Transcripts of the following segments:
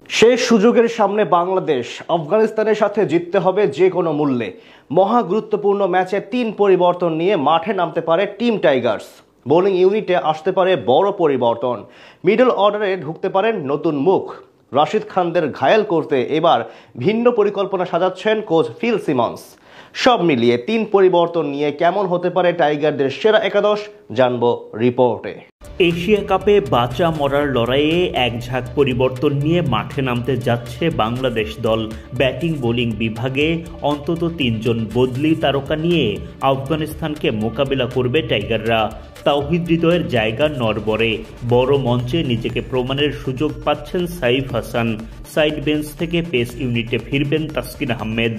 শেষ সুযোগের সামনে বাংলাদেশ আফগানিস্তানের সাথে জিততে হবে যে কোনো মূল্যে। মহা গুরুত্বপূর্ণ ম্যাচে ৩ পরিবর্তন নিয়ে মাঠে নামতে পারে টিম টাইগার্স। বোলিং ইউনিটে আসতে পারে বড় পরিবর্তন, মিডল অর্ডারে ঢুকতে পারেন নতুন মুখ। রাশিদ খানদের ঘায়েল করতে এবার ভিন্ন পরিকল্পনা সাজাচ্ছেন কোচ ফিল সিমন্স। সব মিলিয়ে ৩ পরিবর্তন নিয়ে কেমন হতে পারে টাইগারদের সেরা একাদশ, জানবো রিপোর্টে। এশিয়া কাপে বাঁচা মরার লড়াইয়ে এক ঝাঁক পরিবর্তন নিয়ে মাঠে নামতে যাচ্ছে বাংলাদেশ দল। ব্যাটিং বোলিং বিভাগে অন্তত ৩ জন বদলি তারকা নিয়ে আফগানিস্তানকে মোকাবেলা করবে টাইগাররা। তাওহিদ হৃদয়ের জায়গা নড়বড়ে, বড় মঞ্চে নিজেকে প্রমাণের সুযোগ পাচ্ছেন সাইফ হাসান। সাইড বেঞ্চ থেকে পেস ইউনিটে ফিরবেন তাসকিন আহমেদ।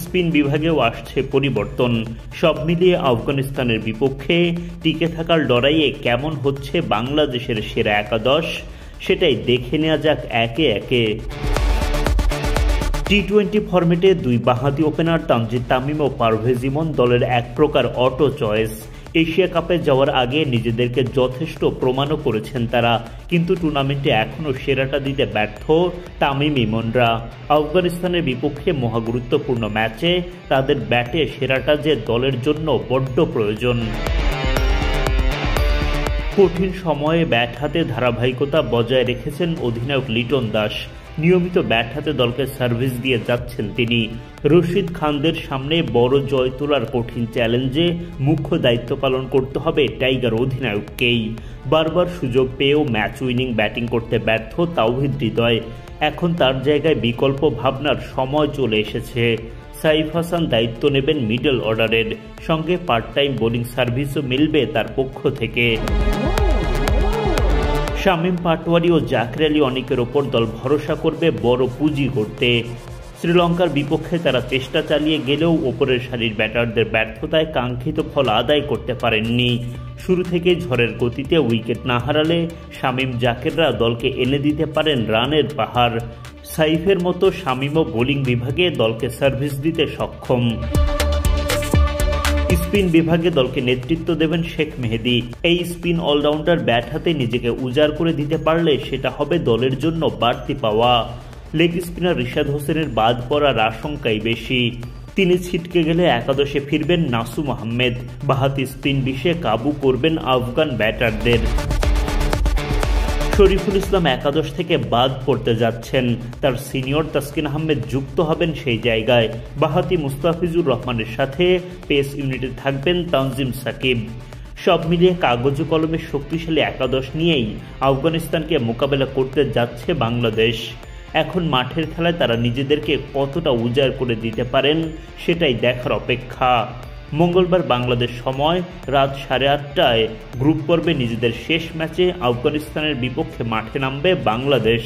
স্পিন বিভাগেও আসছে পরিবর্তন। সব মিলিয়ে আফগানিস্তানের বিপক্ষে টিকে থাকার লড়াইয়ে কেমন হচ্ছে বাংলাদেশের সেরা একাদশ, সেটাই দেখে নেওয়া যাক একে একে। টি-20 ফরম্যাটে 2 বাঁহাতি ওপেনার তানজিদ তামিম ও পারভেজ ইমন দলের এক প্রকার অটো চয়েস। এশিয়া কাপে যাওয়ার আগে নিজেদেরকে যথেষ্ট প্রমাণও করেছেন তারা, কিন্তু টুর্নামেন্টে এখনও সেরাটা দিতে ব্যর্থ তামিম ইমনরা। আফগানিস্তানের বিপক্ষে মহাগুরুত্বপূর্ণ ম্যাচে তাদের ব্যাটে সেরাটা যে দলের জন্য বড্ড প্রয়োজন। কঠিন সময়ে ব্যাট হাতে ধারাবাহিকতা বজায় রেখেছেন অধিনায়ক লিটন দাস। নিয়মিত ব্যাট হাতে দলকে সার্ভিস দিয়ে যাচ্ছেন তিনি। রশিদ খানদের সামনে বড় জয় তোলার কঠিন চ্যালেঞ্জে মুখ্য দায়িত্ব পালন করতে হবে টাইগার অধিনায়ককেই। বারবার সুযোগ পেয়েও ম্যাচ উইনিং ব্যাটিং করতে ব্যর্থ তাওহিদ হৃদয়। এখন তার জায়গায় বিকল্প ভাবনার সময় চলে এসেছে। সাইফ হাসান দায়িত্ব নেবেন মিডল অর্ডারের, সঙ্গে পার্ট টাইম বোলিং সার্ভিসও মিলবে তার পক্ষ থেকে। শামীম পাটোয়ারি ও জাকির আলী অনেকের ওপর দল ভরসা করবে বড় পুঁজি করতে। শ্রীলঙ্কার বিপক্ষে তারা চেষ্টা চালিয়ে গেলেও ওপরের সারির ব্যাটারদের ব্যর্থতায় কাঙ্ক্ষিত ফল আদায় করতে পারেননি। শুরু থেকে ঝড়ের গতিতে উইকেট না হারালে শামীম জাকিররা দলকে এনে দিতে পারেন রানের পাহাড়। সাইফের মতো শামীমও বোলিং বিভাগে দলকে সার্ভিস দিতে সক্ষম। স্পিন বিভাগে দলকে নেতৃত্ব দেবেন শেখ মেহেদী। এই স্পিন অলরাউন্ডার ব্যাট হাতে নিজেকে উজাড় করে দিতে পারলে সেটা হবে দলের জন্য বাড়তি পাওয়া। লেগ স্পিনার রিশাদ হোসেনের বাদ পড়ার আশঙ্কাই বেশি। তিনি ছিটকে গেলে একাদশে ফিরবেন নাসুম আহমেদ। বাঁহাতি স্পিন বিষে কাবু করবেন আফগান ব্যাটারদের। শরীফুল ইসলাম একাদশ থেকে বাদ পড়তে যাচ্ছেন, তার সিনিয়র তাসকিন আহমেদ যুক্ত হবেন সেই জায়গায়। বাঁহাতি মুস্তাফিজুর রহমানের সাথে পেস ইউনিটে থাকবেন তানজিম সাকিব। সব মিলিয়ে কাগজ কলমে শক্তিশালী একাদশ নিয়েই আফগানিস্তানকে মোকাবেলা করতে যাচ্ছে বাংলাদেশ। এখন মাঠের খেলায় তারা নিজেদেরকে কতটা উজাড় করে দিতে পারেন সেটাই দেখার অপেক্ষা। মঙ্গলবার বাংলাদেশ সময় রাত 8:30টায় গ্রুপ পর্বে নিজেদের শেষ ম্যাচে আফগানিস্তানের বিপক্ষে মাঠে নামবে বাংলাদেশ।